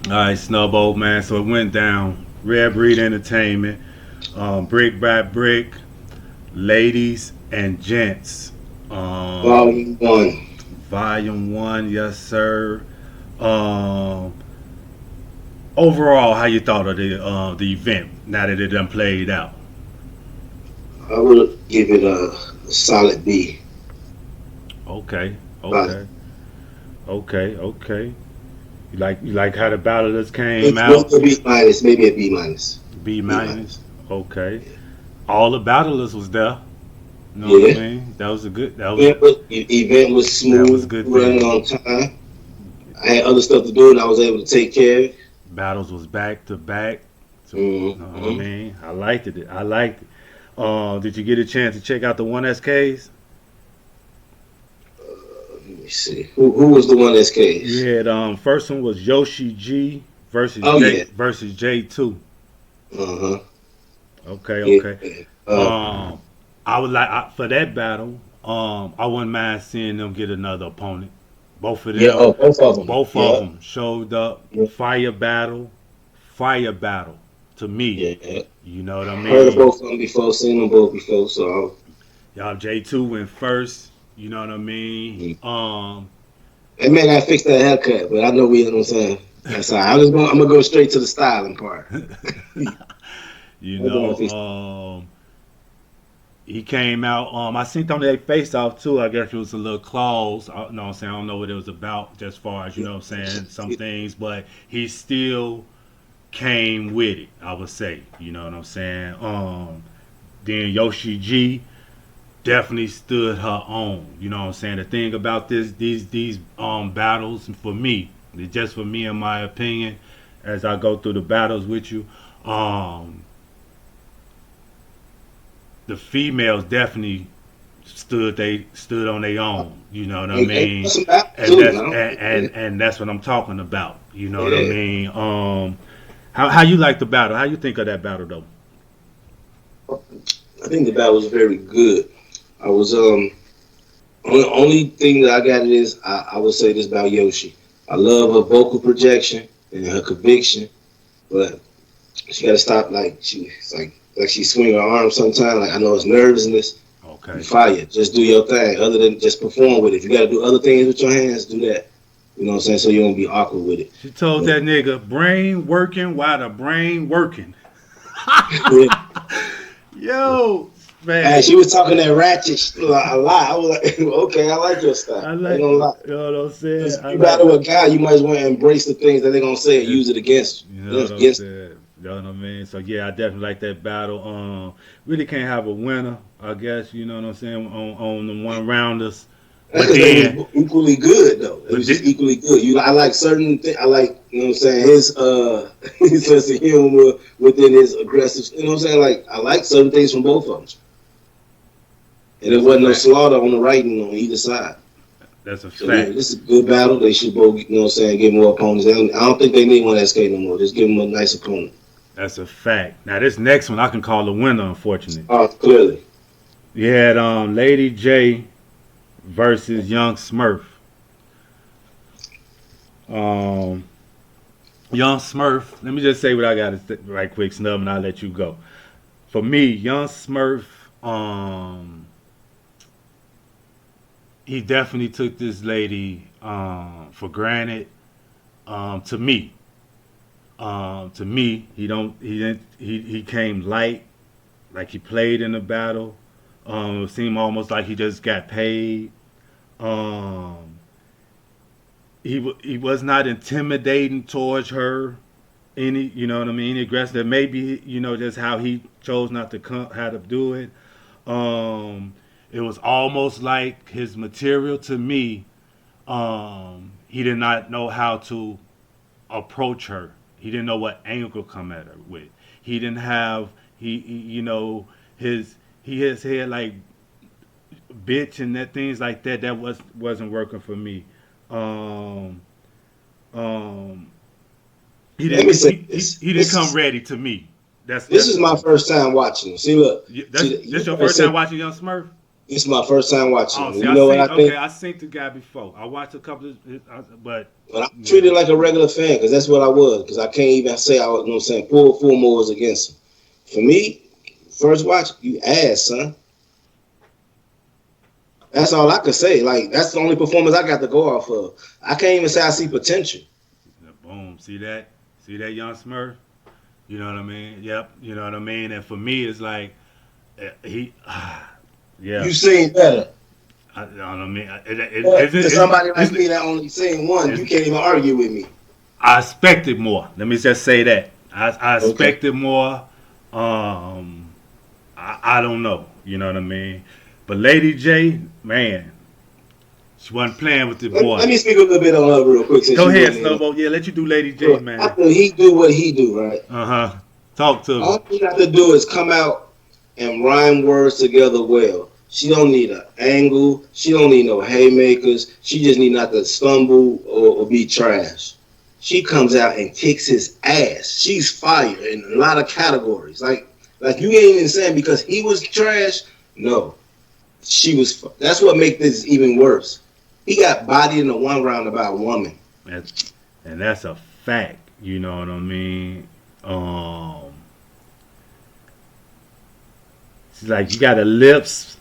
All right, Snubbo, man. So it went down. Red Breed Entertainment, Brick by Brick, ladies and gents. Um, Volume one. Volume one, yes, sir. Um, Overall, how you thought of the event now that it done played out? I would give it a solid B. Okay, Solid. okay, okay. You like how the battlers came Maybe out? a B minus. Maybe a B minus. B B minus. minus. Okay. Yeah. All the battlers was there. You know what I Yeah. mean? That was a good. Event was That was a smooth, good running thing. on time. I had other stuff to do, and I was able to take care of it. Battles was back to back. So, you know what I Mm-hmm. mean? I liked it. I liked it. Did you get a chance to check out the one SKs? Let me see. Who was the one that's You case? had first one was Yoshi G versus Oh yeah. J2. Uh huh. Okay, Yeah. okay. Uh, Um, I would for that battle. I wouldn't mind seeing them get another opponent. Both of yeah. them, Oh, both of them. both of Yeah. them showed up. Yeah. Fire battle to me. Yeah. You know what I Heard of mean? both of them before. Seen them both before. So. Y'all J2 went first. You know what I mean? They may not fix that haircut, but I know we. You know what I'm saying. That's all right. I'm gonna go straight to the styling part. you I'm gonna know, fix. he came out. I seen on their face off too. I guess it was a little clause. You know what I'm saying? I don't know what it was about, just far as you know what I'm saying, some things, but he still came with it, I would say. You know what I'm saying? Then Yoshi G definitely stood her own. You know what I'm saying? The thing about these battles for me, just for me in my opinion, as I go through the battles with you, um, the females definitely stood on their own. You know what I And mean? some back And too. that's Now. and that's what I'm talking about. You know what I Yeah. mean? How you like the battle? How you think of that battle though? I think the battle was very good. I was only thing that I got is I would say this about Yoshi. I love her vocal projection and her conviction, but she got to stop like she swing her arms sometimes. Like I know it's nervousness. You Okay. fire. Just do your thing. Other than just perform with it. If you got to do other things with your hands, do that. You know what I'm saying? So you won't be awkward with it. She told But that nigga brain working while the brain working. yeah. Yo, And man. she was talking that ratchet a lot. I was like, okay, I like your I style. I ain't like, gonna lie. you know what I'm saying? Because if I you like, battle a guy, you might as well embrace the things that they're gonna say and it. use it against You know what I'm against. saying? You know what I mean? So yeah, I definitely like that battle. Really can't have a winner, I guess. You know what I'm saying on the one rounders, That's but because they then, was equally good though. It but was just then, equally good. I like certain things. I like you know what I'm saying his his sense of humor within his aggressive. You know what I'm saying? Like I like certain things from both of them, and there that's a wasn't no fact. slaughter on the writing on either side. That's a So yeah, fact. this is a good battle. They should both you know what I'm saying get more opponents. I don't think they need one SK no more. Just give them a nice opponent. That's a fact. Now this next one I can call a winner, unfortunately. Oh, clearly. You had Lady J versus Young Smurf. Um, Young Smurf. Let me just say what I got to say right quick, Snub, and I'll let you go. For me, Young Smurf, he definitely took this lady for granted. To me, he don't he didn't he came light, like he played in the battle. It seemed almost like he just got paid. Um, he was not intimidating towards her. Any, you know what I mean? Aggressive. Maybe just how he chose not to come, how to do it. It was almost like his material to me. He did not know how to approach her. He didn't know what angle to come at her with. He didn't have his he has had like bitch and that things like that. That wasn't working for me. Um, um, he Let me didn't say he didn't come ready to me. That's this that's is my first time watching him. See, look, see, this you your might first time say watching Young Smurf. It's my first time watching Oh, it. see, You I know what seen. I Okay, think? I seen the guy before. I watched a couple of, but But I'm yeah. treated like a regular fan because that's what I was. Because I can't even say I was, you know what I'm saying, full more was against him. For me, first watch, you ass, son. That's all I could say. Like, that's the only performance I got to go off of. I can't even say I see potential. Boom. See that? See that, young Smurf? You know what I mean? Yep. You know what I mean? And for me, it's like he, yeah. You seen better. I don't know. I mean, But to somebody like it's, me that only seen one, it's, you can't even argue with me. I expected more. Let me just say that. I Okay. expected more. I don't know. You know what I mean? But Lady J, man, she wasn't playing with the Let boy. me speak a little bit on her real quick since Go you ahead, went in. Snowball. Yeah, let you do Lady J, So man. after he do what he do, right? Uh huh. Talk to me. All you got to do is come out and rhyme words together well. She don't need an angle. She don't need no haymakers. She just need not to stumble or be trash. She comes out and kicks his ass. She's fire in a lot of categories. Like you ain't even saying because he was trash. No, she was. That's what makes this even worse. He got bodied in a one round by a woman. And, and that's a fact. You know what I mean? She's like, you got a lips,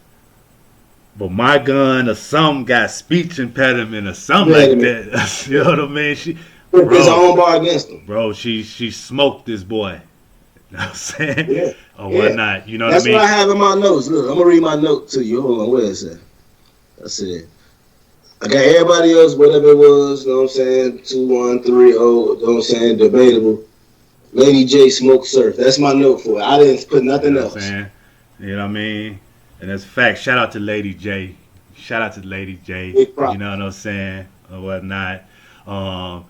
but my gun or some got speech impediment or something like Impediment. that. You know what I mean? She, Put his bro, own bar against him. she smoked this boy. You know what I'm saying? Yeah, Or yeah. whatnot. You know what I That's what mean? I have in my notes. Look, I'm gonna read my note to you. Hold on, where is that? I said I got everybody else, whatever it was, you know what I'm saying? 2-1, 3-0, you know what I'm saying? Debatable. Lady J Smoke Surf. That's my note for it. I didn't put You nothing know what I'm else. saying? You know what I mean? And that's a fact. Shout out to Lady J. Shout out to Lady J. Big You prop. know what I'm saying? Or whatnot. Um,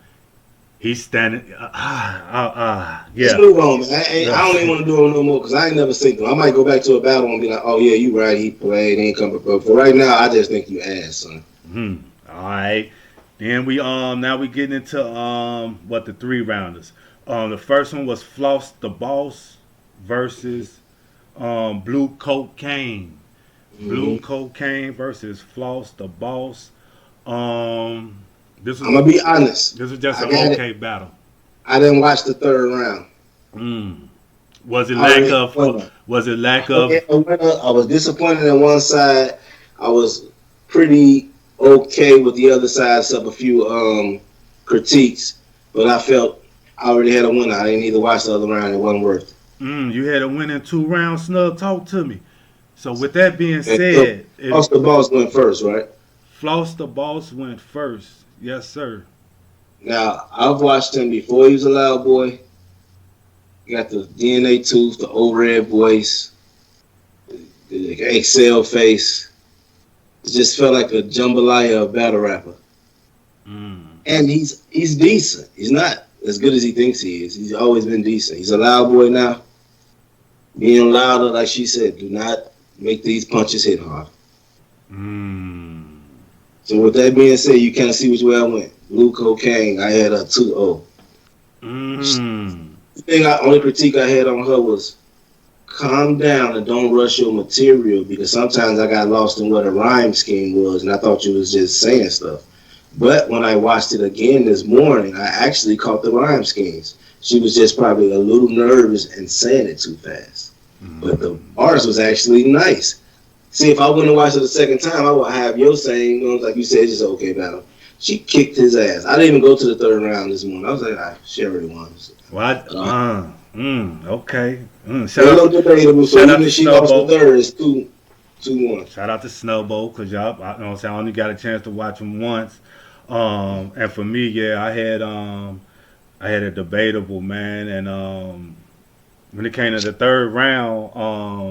he's standing. Let's Yeah. move on, man. I don't even want to do it no more because I ain't never seen them. I might go back to a battle and be like, oh, yeah, you right. He played. He ain't come. But for right now, I just think you ass, son. Hmm. All right. Then we now we getting into what the three rounders. The first one was Floss the Boss versus Blue Cocaine. Blue Mm-hmm. Cocaine versus Floss the Boss. Um, this I'm was going to be honest. this was just I an got it. okay battle. I didn't watch the third round. Mm. Was it I lack already of? won. Was it lack I of? was disappointed in one side. I was pretty okay with the other side, except a few critiques. But I felt I already had a winner. I didn't need to watch the other round. It wasn't worth it. You had a win in 2 rounds. Snug, talk to me. So with that being And so, said, if Oscar Boss went first, right? Floss the Boss went first, yes sir. Now, I've watched him before he was a loud boy. He got the DNA tooth, the old red voice, the Excel face. It just felt like a jambalaya of battle rapper. Mm. And he's decent. He's not as good as he thinks he is. He's always been decent. He's a loud boy now. Being louder, like she said, do not make these punches hit hard. Mm. So with that being said, you kind of see which way I went. Blue cocaine, I had a 2-0. Mm. The only critique I had on her was calm down and don't rush your material because sometimes I got lost in what a rhyme scheme was and I thought you was just saying stuff. But when I watched it again this morning, I actually caught the rhyme schemes. She was just probably a little nervous and saying it too fast. But the Mm. bars was actually nice. See, if I wouldn't have watched it the second time, I would have your saying, you know, like you said, just okay battle. She kicked his ass. I didn't even go to the third round this morning. I was like, she already won. What? Okay. Ain't no debatable. So Shout even out if to she lost the Snowball. third, it's 2-1. Shout out to Snowball because y'all, I, you know what I'm saying, I only got a chance to watch him once. And for me, yeah, I had a debatable man, and when it came to the third round,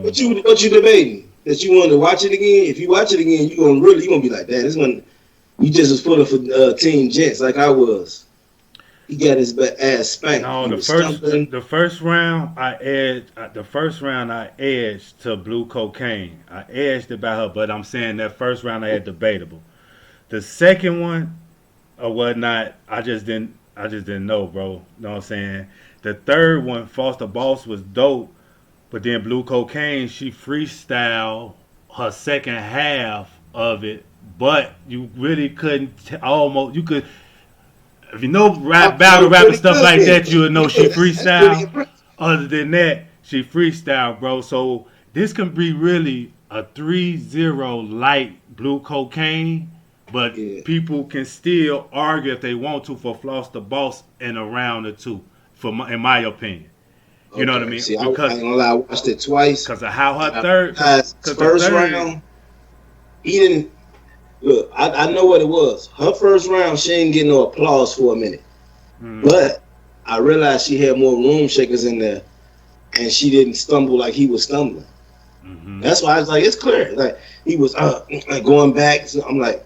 What you debating? That you want to watch it again? If you watch it again, you gonna be like, damn, this one you just was pulling for Team Gents like I was. He got his ass spanked. no, He was stumbling. the first round I edged. The first round I edged to Blue Cocaine. I edged it by her, but I'm saying that first round I had debatable. The second one or whatnot, I just didn't know, bro. You know what I'm saying? The third one, Foster Boss was dope, but then Blue Cocaine, she freestyle her second half of it, but you really couldn't almost you could if you know rap battle rap and Pretty stuff good like then. that, you would know she Yeah, that's pretty freestyle. impressive. Other than that, she freestyle, bro. So this can be really a 3-0 light blue cocaine, but Yeah. people can still argue if they want to for Floss the Boss in a round or two, in my opinion. You know what I Okay. mean? See, I Because ain't gonna lie. I watched it twice. of how And her I third, realized his because the first third, round, he didn't. Look, I know what it was. Her first round, she didn't get no applause for a minute. mm, But I realized she had more room shakers in there, and she didn't stumble like he was stumbling. mm-hmm, That's why I was like, it's clear. Like he was like going back. So I'm like,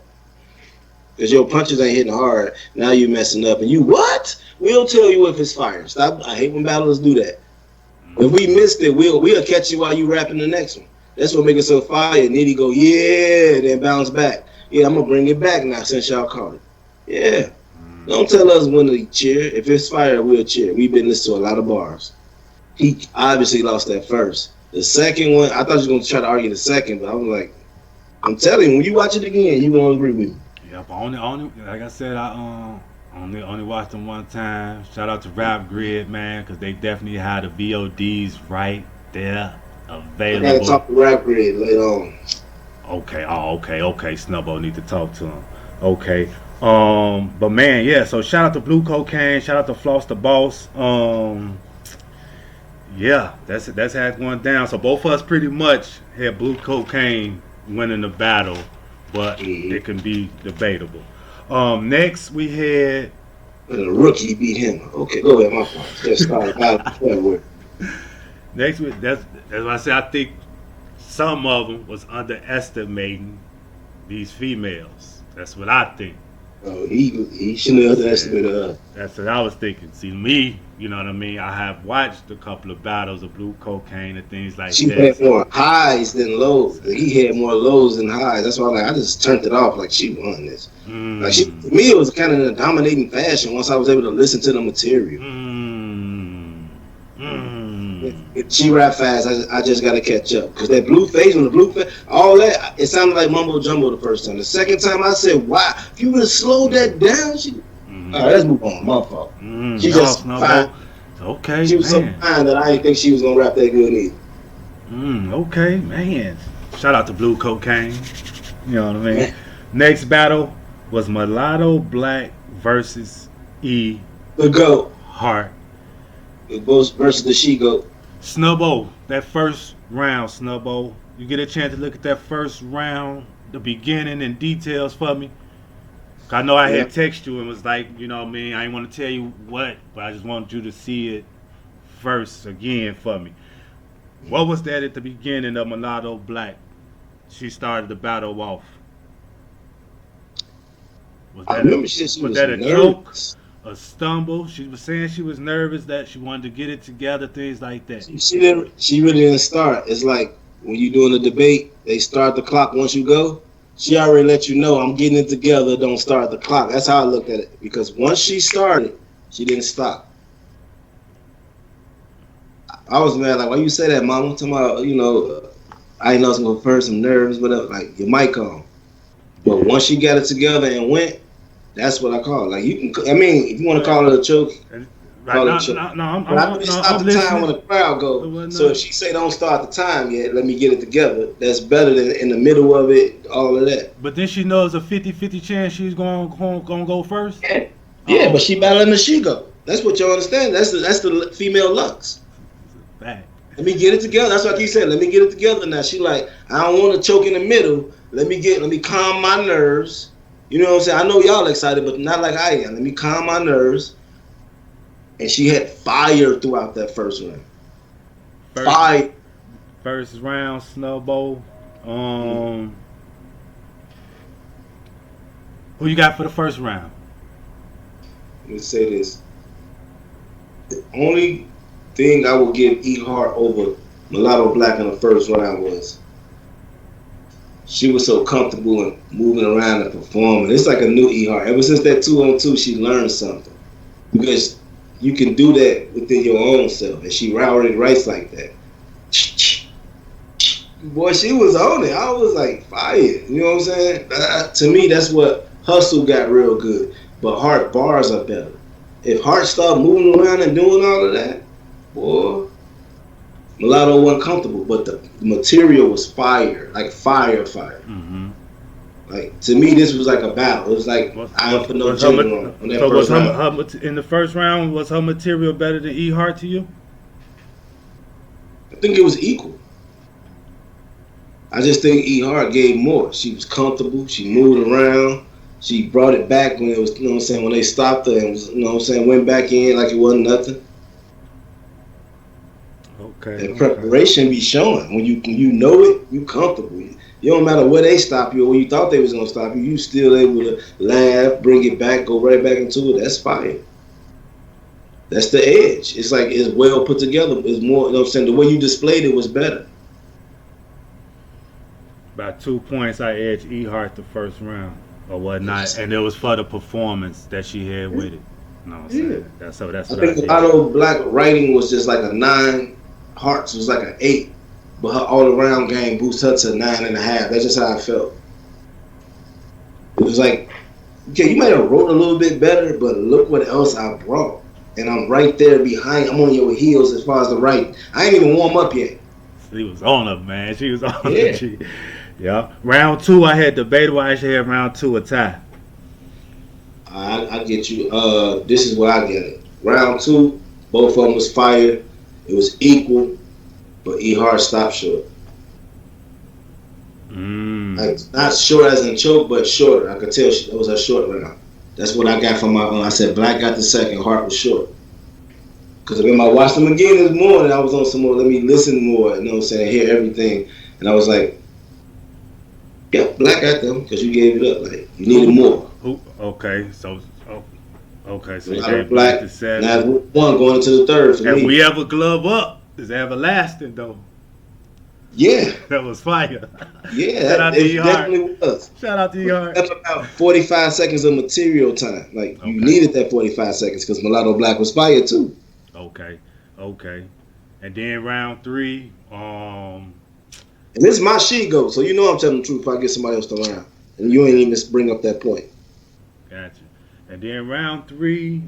because your punches ain't hitting hard. Now you messing up, and you what? We'll tell you if it's fire. Stop. I hate when battlers do that. If we missed it, we'll catch you while you rapping the next one. That's what makes it so fire. Nitty go, yeah, then bounce back. Yeah, I'm gonna bring it back now since y'all caught it. Yeah. Don't tell us when to cheer. If it's fire, we'll cheer. We've been listening to a lot of bars. He obviously lost that first. The second one, I thought you were going to try to argue the second, but I was like, I'm telling you, when you watch it again, you going to agree with me. yeah. But only, like I said, I only watched them one time. Shout out to Rap Grid, man, because they definitely had the VODs right there I got to available. talk to Rap Grid later on. Okay, okay. Snubbo need to talk to him. Okay. But man, yeah, so shout out to Blue Cocaine, shout out to Floss the Boss. Yeah, that's how it's going down. So both of us pretty much had Blue Cocaine winning the battle, but it can be debatable. Next we had And the rookie beat him. Okay, go ahead, my fault. Just started out word. that's why I said I think some of them was underestimating these females. That's what I think. Oh, he shouldn't have underestimated us. That's what I was thinking. See, me, you know what I mean? I have watched a couple of battles of Blue Cocaine and things like She that. had more highs than lows. He had more lows than highs. That's why I just turned it off. Like she won this. Like to me, it was kind of in a dominating fashion. Once I was able to listen to the material. If she rap fast, I just got to catch up. Because that blue face, all that, it sounded like mumbo jumbo the first time. The second time I said, wow, if you would have slowed that down, all right, let's move on. My fault. She just fine. Okay, She was man. so fine that I didn't think she was going to rap that good either. Okay, man. Shout out to Blue Cocaine. You know what I mean? Next battle was Mulatto Black versus E. The GOAT. Hart. It goes versus the she-goat. Snubbo, that first round, Snubbo. You get a chance to look at that first round, the beginning and details for me. I know I had text you and was like, you know what I mean, I didn't want to tell you what, but I just wanted you to see it first again for me. What was that at the beginning of Mulatto Black? She started the battle off. I remember she was that a nervous. joke? A stumble? She was saying she was nervous that she wanted to get it together, things like that. She really didn't start. It's like when you're doing a debate, they start the clock once you go. She already let you know, I'm getting it together, don't start the clock. That's how I looked at it. Because once she started, she didn't stop. I was mad, like, why you say that, mama? Talking about, I didn't know I was going to first, I'm nervous, whatever. Like, your mic on. But once she got it together and went, that's what I call it. Like, you can, if you want to call it a choke, call it a choke. I'm stop the time when the crowd goes. So if she say don't start the time yet, let me get it together. That's better than in the middle of it, all of that. But then she knows a 50-50 chance she's going to go first. Yeah, but she battling the she-goat. That's what you understand. That's the female lux. Back. Let me get it together. That's what I keep saying. Let me get it together now. She like, I don't want to choke in the middle. Let me calm my nerves. You know what I'm saying? I know y'all excited, but not like I am. Let me calm my nerves. And she had fire throughout that first round. Fire. First round, Snowball. Who you got for the first round? Let me say this. The only thing I will give E Hart over Mulatto Black in the first round was she was so comfortable in moving around and performing. It's like a new E Hart. Ever since that 2-on-2, she learned something. Because you can do that within your own self. And she already writes like that. Boy, she was on it. I was like fired. You know what I'm saying? To me, that's what Hustle got real good. But Hart bars are better. If Hart start moving around and doing all of that, boy, Mulatto wasn't comfortable. But the material was fire, like fire. Mm-hmm. Like to me, this was like a battle. It was like I don't put no gender on that first round. In the first round, was her material better than E Hart to you? I think it was equal. I just think E Hart gave more. She was comfortable. She moved around. She brought it back when it was, you know what I'm saying, when they stopped her and was, you know what I'm saying, went back in like it wasn't nothing. Okay. And preparation be showing. When you know it, you comfortable. You don't matter where they stop you or where you thought they was gonna stop you, you still able to laugh, bring it back, go right back into it. That's fire. That's the edge. It's like it's well put together. It's more, you know what I'm saying, the way you displayed it was better. By 2 points, I edged E Hart the first round or whatnot, and it was for the performance that she had with it. You know what I'm saying? That's what I think did. Mulatto Black writing was just like a 9. Hearts was like an 8. But her all around game boosts her to 9.5. That's just how I felt. It was like, okay, you might have wrote a little bit better, but look what else I brought. And I'm right there behind. I'm on your heels as far as the writing. I ain't even warm up yet. She was on her, man. She was on her. Yeah. Round 2, I had debatable. I actually had round 2 a tie. I get you. This is where I get it. Round 2, both of them was fire. It was equal, but E Hart stopped short. Like not short as in choke, but shorter. I could tell it was a short round. That's what I got from my own. I said Black got the second, Hart was short. Because when I watched them again this morning, I was on some more, let me listen more, you know what I'm saying, hear everything. And I was like, yeah, Black got them because you gave it up. Like, you needed more. Okay, so you gave Black the 7. Now, one going into the third for me. If we ever glove up, it's everlasting, though. Yeah. That was fire. Yeah, that definitely was. Shout out to E Hart. That's about 45 seconds of material time. Like, you needed that 45 seconds because Mulatto Black was fire, too. Okay. And then round 3, and this is my she goat, so you know I'm telling the truth if I get somebody else to round. And you ain't even bring up that point. Gotcha. And then round 3,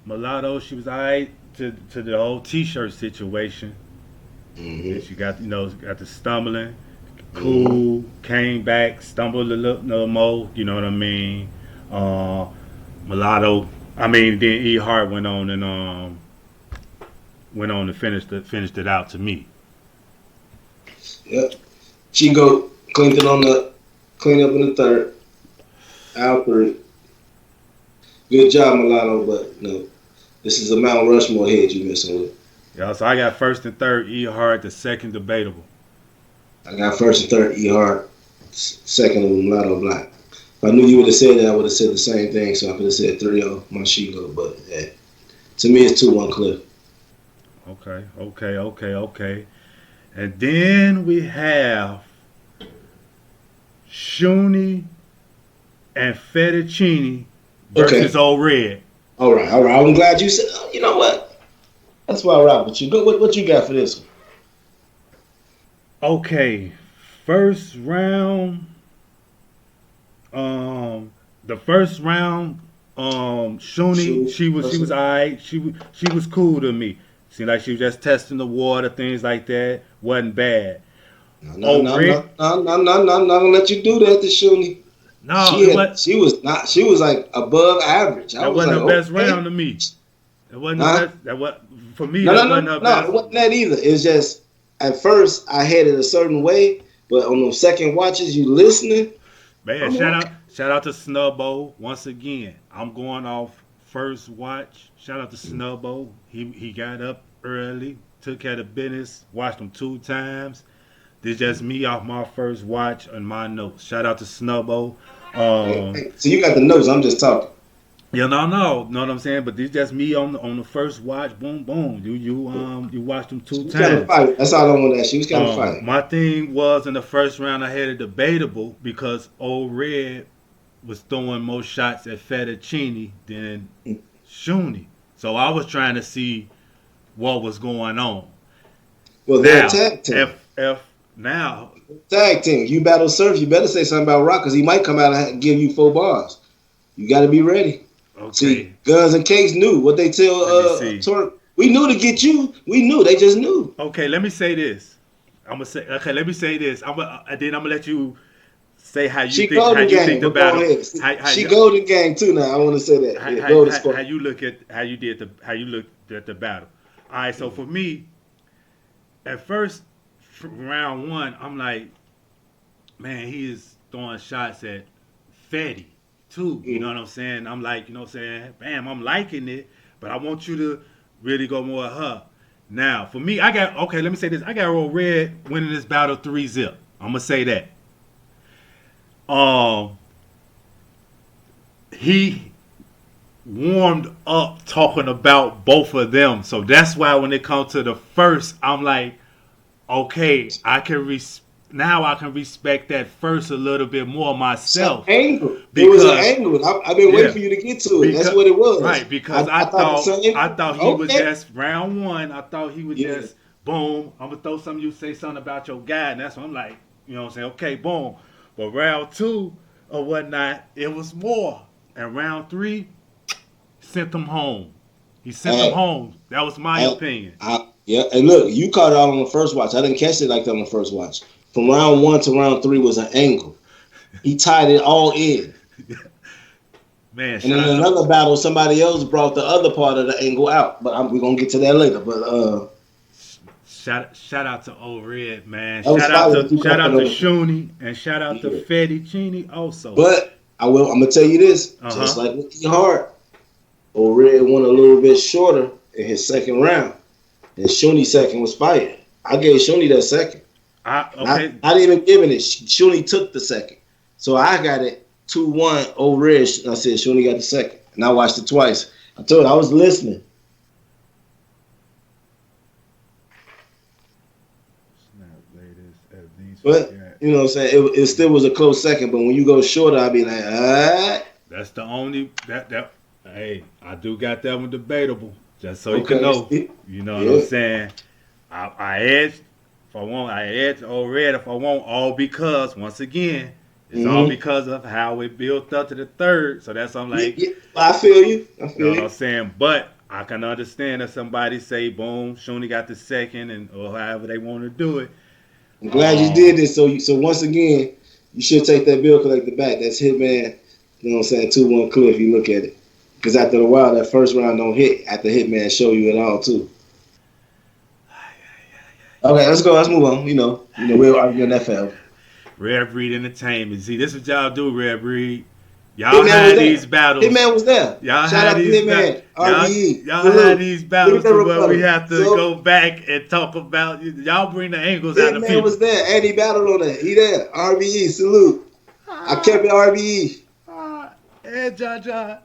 Mulatto, she was alright to the whole T-shirt situation. Mm-hmm. She got the stumbling, cool, came back, stumbled a little more. You know what I mean? Mulatto. Then E Hart went on and finished it out to me. Yep. She cleaned up in the third. Out 3. Good job, Mulatto, but no. This is a Mount Rushmore head you messing with. Yeah, so I got first and third E Hart, the second debatable. I got first and third E Hart, second of Mulatto Black. If I knew you would have said that, I would have said the same thing, so I could have said 3-0, my she go, but yeah. To me it's 2-1 Cliff. Okay. And then we have Shuni and Fettuccine versus Old Red. All right. I'm glad you said. You know what? That's why I rock with you. What you got for this one? Okay, first round. The first round. Shuni, she was alright. She was cool to me. Seemed like she was just testing the water, things like that. Wasn't bad. No, I'm not gonna let you do that to Shuni. No, she was not. She was like above average. That wasn't the best round to me. It wasn't the best. That was for me. That wasn't her best. No, it wasn't that either. It's just at first I had it a certain way, but on the second watches, you listening. Man, shout out to Snubbo once again. I'm going off first watch. Shout out to Snubbo. He got up early, took care of business, watched him 2 times. This is just me off my first watch and my notes. Shout out to Snubbo. So you got the notes. I'm just talking. Yeah, no, know what I'm saying? But this is just me on the first watch. Boom, boom. You watched them 2 times. Kind of fight. That's all I want to ask you. She was kind of fighting. My thing was in the first round I had it debatable because Old Red was throwing more shots at Fettuccine than Shuni. So I was trying to see what was going on. Well, they're attacked him. now, Tag team. You battle Surf. You better say something about Rock because he might come out and give you 4 bars. You got to be ready. See, okay, Guns and Case knew what they tell let me see. Torque. We knew to get you. We knew. They just knew. Okay, let me say this. I'm gonna say. Okay, let me say this. And then I'm gonna let you say She Golden you think Gang, the but go battle ahead. how She Golden Gang too now. I want to say that. Yeah, Golden how Squad. you look at how you looked at the battle. All right, so for me, at first, from round one, I'm like, man, he is throwing shots at Fetty too. You know what I'm saying? I'm like, you know what I'm saying? Bam, I'm liking it, but I want you to really go more at her. Now, for me, okay, let me say this. I got Roll Red winning this battle 3-0. I'm gonna say that. Um he warmed up talking about both of them. So that's why when it comes to the first, I'm like, okay, now I can respect that first a little bit more Some myself angle. It was an because angle. I've been waiting yeah, for you to get to it. That's because what it was. right because I thought the same. I thought he was Okay. just round one. I thought he was Yeah. just boom. I'm gonna throw something. You say something about your guy, and that's what I'm like. You know what I'm saying? Okay, boom. But round two or whatnot, it was more. And round three, sent him home. He sent him Hey, home. That was my I, opinion. yeah. And look, you caught it all on the first watch. I didn't catch it like that on the first watch. From round 1 to round 3 was an angle. He tied it all in. Man, And shout in out to another battle, somebody else brought the other part of the angle out. But we're gonna get to that later. But shout out to Old Red, man. that was fire what you Shout caught out to on. Shuni and shout out to Yeah. Fetty Chini also. But I'm gonna tell you this, Uh just huh. like with E Hart, O'Red went a little bit shorter in his second round, and Shuni's second was fire. I gave Shuni that second. Okay. Not even giving it. Shuni took the second, so I got it 2-1 O'Red. I said Shuni got the second, and I watched it twice. I told you I was listening. Snap latest at least But forget. you know what I'm saying? It still was a close second. But when you go shorter, I'd be like, That's the only that. Hey, I do got that one debatable. Just so you can okay. know. You know what I'm Yeah. saying? I edged if I want. I edged Old Red if I want. All because once again, it's all Mm-hmm. because of how it built up to the third. So that's I'm Yeah, like, yeah. I feel you. I you know feel what I'm you. saying? But I can understand if somebody say, boom, Shoney got the second, and or however they want to do it. I'm glad you Um, did this. So once again, you should take that bill collector back. That's Hitman. You know what I'm saying? 2-1 clear if you look at it. Because after a while, that first round don't hit after Hitman show you it all too. Okay, let's go. Let's move on. We'll argue on that forever. Red Breed Entertainment. See, this is what y'all do, Red Breed. Y'all Hitman was had there. these battles. Hitman was there. Y'all Shout had out to these Hitman. RBE. y'all had Salute. these Look at battles the to where we rebuttal. have to So go back and talk about y'all bring the angles out of Hitman people. was there. And he battled on that. He there. RBE. Salute. I kept it RBE. Hey, Jaja.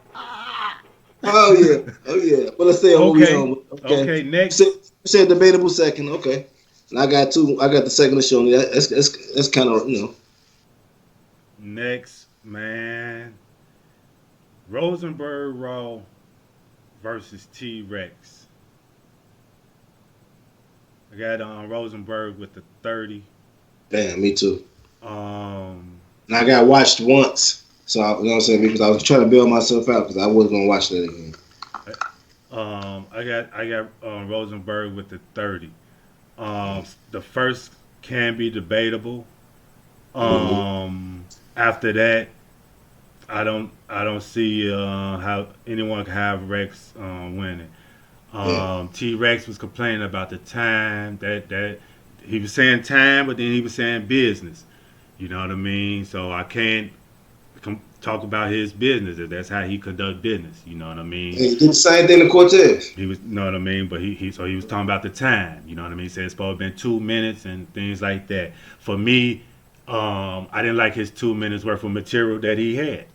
Oh yeah. Oh yeah. But let's stay on what we Okay. on. Okay. Okay, You next. said debatable second. Okay. And I got two. I got the second to show me. That's kind of Next, man. Rosenberg Raw versus T Rex. I got Rosenberg with the 30. Damn, me too. Um, And I got watched once. So you know what I'm saying, because I was trying to build myself out because I wasn't gonna watch that again. I got Rosenberg with the 30. The first can be debatable. Mm-hmm. After that, I don't see how anyone can have Rex winning. Yeah. T Rex was complaining about the time that he was saying time, but then he was saying business. You know what I mean? So I can't talk about his business if that's how he conduct business. You know what I mean? And he did the same thing to Cortez. He was, you know what I mean? But he was talking about the time. You know what I mean? He said it's supposed to have been 2 minutes and things like that. For me, I didn't like his 2 minutes worth of material that he had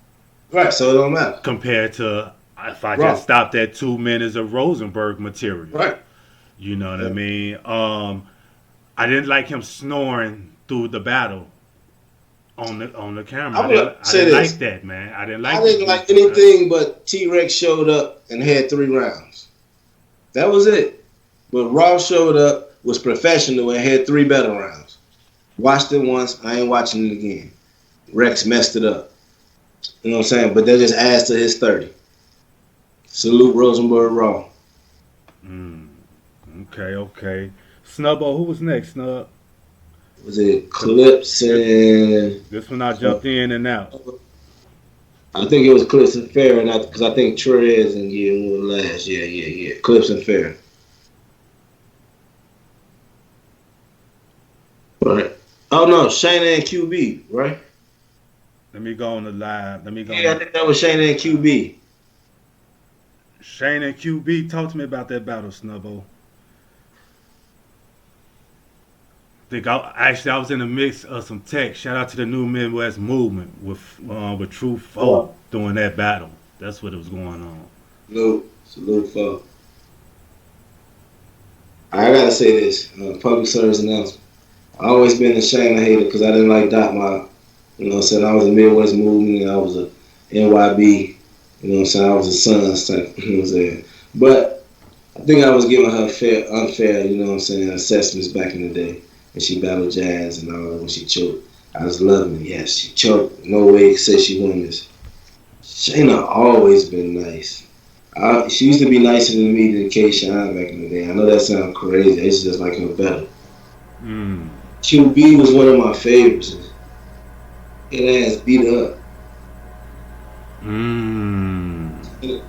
Right. So it don't matter. compared to if I Right. just stopped at 2 minutes of Rosenberg material. Right. You know what I Yeah. mean? I didn't like him snoring through the battle on the camera. I'm gonna I say didn't this. like that, man. I didn't I like didn't like anything but T-Rex showed up and had 3 rounds. That was it. But Raw showed up, was professional, and had 3 better rounds. Watched it once. I ain't watching it again. Rex messed it up. You know what I'm saying? But that just adds to his 30. Salute Rosenberg Raw. Okay. Snubbo, who was next, Snub? Was it Clips and This one I uh, jumped in and out. I think it was Clips and Fair, and because I think Trez and yeah were last. Yeah. Clips and Fair. Right. Oh no, Shayna and QB, right? Let me go on the live. Let me go Yeah, I on. think that was Shayna and QB. Shane and QB, talk to me about that battle, Snubbo. I was in the mix of some tech. Shout out to the New Midwest movement with True Folk doing that battle. That's what it was going on. Salute for. I gotta say this, public service announcement. I always been a Shayna hater because I didn't like Dot Mob. You know what I'm saying? I was a Midwest movement. I was a NYB. You know what I'm saying? I was a Suns type. You know what I'm saying? But I think I was giving her unfair, you know what I'm saying, assessments back in the day. When she battled Jazz and all that, when she choked. I was loving it. Yes, she choked. No way to say she won this. Shayna always been nice. She used to be nicer than me than K. Shine back in the day. I know that sounds crazy. I used to just like her better. Mm. QB was one of my favorites. It ass beat up.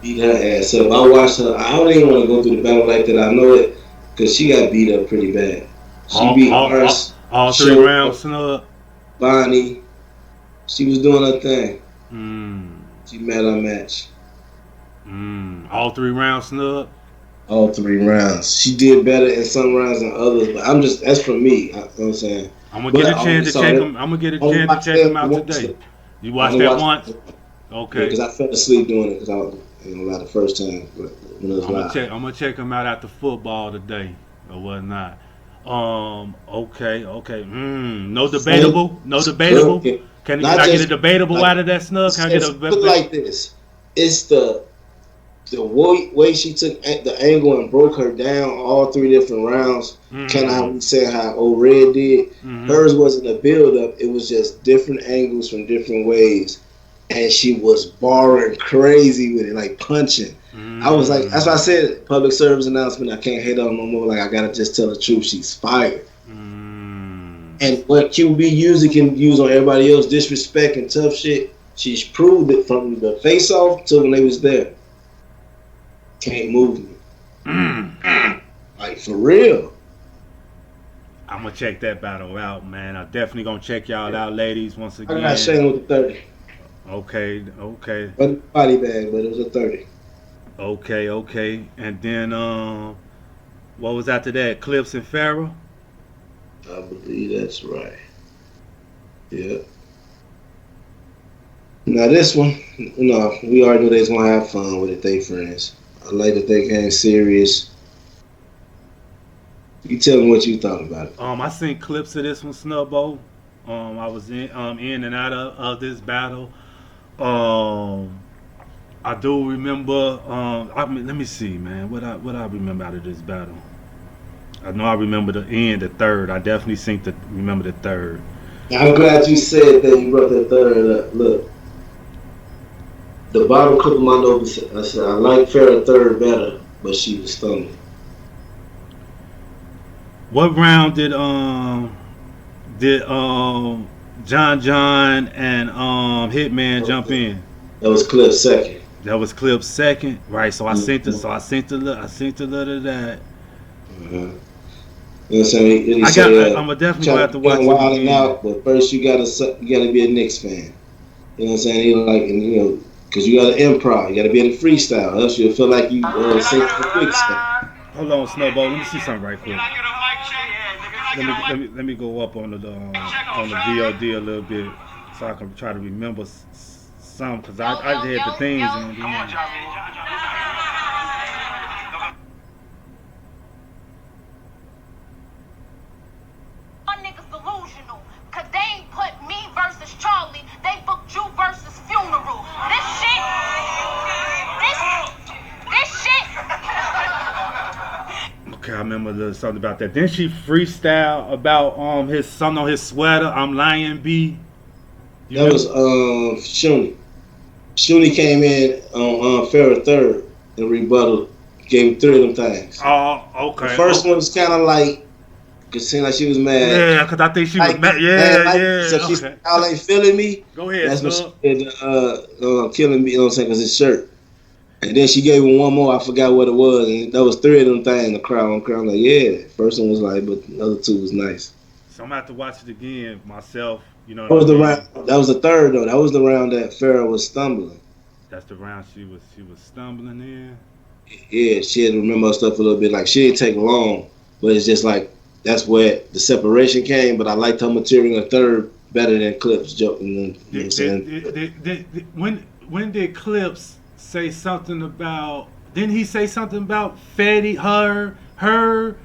Beat her ass up. I watched her. I don't even want to go through the battle like that. I know it because she got beat up pretty bad. She beat Ars, all 3 Show, rounds, Snub. Bonnie. She was doing her thing. Mm. She met her match. All 3 rounds, Snub. All 3 rounds. She did better in some rounds than others, but that's from me. You know what I'm saying? I'm gonna get a chance to check them. I'm gonna get a chance to check them out today. You watched that once? Okay. Because I fell asleep doing it because I was the first time when it was live. I'm gonna check them out after football today or whatnot. Okay. No debatable. Can I get a debatable out of that, Snub? Can I get a put it like this? It's the way she took the angle and broke her down all 3 different rounds. Kind of how we said how old Red did. Hers wasn't a build up. It was just different angles from different ways. And she was barring crazy with it, like punching. I was like, that's why I said public service announcement. I can't hate on no more. Like, I gotta just tell the truth. She's fired. And what QB usually can use on everybody else, disrespect and tough shit, she's proved it from the face off to when they was there. Can't move me. Like, for real. I'm gonna check that battle out, man. I'm definitely gonna check y'all out, ladies, once again. I got Shane with the 30. Okay. But body bag, but it was a 30. Okay. And then what was after that? Clips and Farrah? I believe that's right. Yeah. Now this one, we already knew they was gonna have fun with it. They friends. I like that they came serious. You tell me what you thought about it. I seen clips of this one, Snubbo. I was in and out of this battle. I do remember. Let me see, man. What I remember out of this battle. I know I remember the end, the third. I definitely remember the third. I'm glad you said that. You brought that third up. Look, the bottom clip of my notes. I said I like Farrah third better, but she was stunning. What round did John and Hitman jump in? That was Cliff second. That was Clip second, right? So I sent a little of that. You know what I'm saying? I'm definitely gonna have to watch it out, but first you gotta be a Knicks fan. You know what I'm saying? Because you gotta improv, you gotta be able to freestyle, else you'll feel like you sing for quick stuff. Hold on, Snowball. Let me see something right quick. Let me go up on the VOD a little bit so I can try to remember some because I had the things in there. Niggas delusional, cause they ain't put me versus Charlie, they booked you versus Funeral. This shit. Okay, I remember a little something about that. Then she freestyle about his something on his sweater. I'm Lion B. You That was remember? Shuni. Shuni came in on Farrah third and rebuttal, gave him three of them things. Oh, The okay. first Oh, one was kind of like, it seemed like she was mad. yeah, because I think she was Like mad. mad, Yeah, like so yeah. she said, Okay. "Y'all ain't feeling me." Go ahead, That's when she Snug. said, "Killing me." You know what I'm saying? Cause his shirt. And then she gave him one more. I forgot what it was, and that was three of them things. The crowd, I'm like, yeah. First one was like, but the other two was nice. So I'm gonna have to watch it again myself. You know what That I was the round. mean? That was the third though. That was the round that Farrah was stumbling. That's the round she was stumbling in. Yeah, she had to remember her stuff a little bit. Like she didn't take long, but it's just like that's where the separation came. But I liked her material in the third better than Clips joke. You know what I'm saying? When did Clips say something about? Didn't he say something about Fetty, her,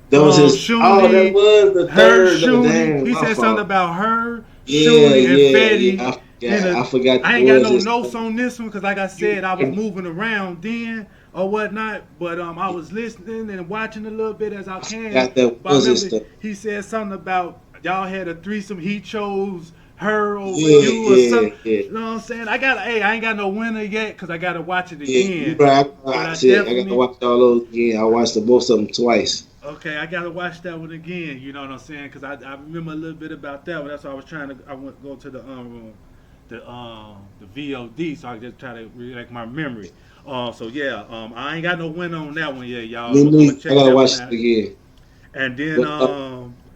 That was his. Oh, that Shuni, was the her, third. Though. Shuni? Damn, He my said something fault. about her, Yeah, Shuni, and yeah, Fetty. yeah. I forgot I that ain't got was no his. notes on this one because, like I said, I was moving around then or whatnot. But I was listening and watching a little bit as I can. Forgot that But I was his remember stuff. he said something about y'all had a threesome. He chose her over Yeah, you or yeah, something. yeah. You know what I'm saying? I ain't got no winner yet because I got to watch it Yeah, you again. right. But I I said I gotta definitely watch all those again. I watched the both of them twice. okay. I got to watch that one again. You know what I'm saying? Because I remember a little bit about that. But that's why I was trying to. I went go to the VOD, so I just try to relect my memory. So yeah, I ain't got no win on that one yet, y'all. Me I'm gonna neither. I check gotta that one watch it out. again. And then But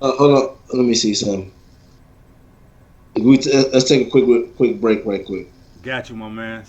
hold on, let me see something. Let's take a quick break, right quick. got you, my man.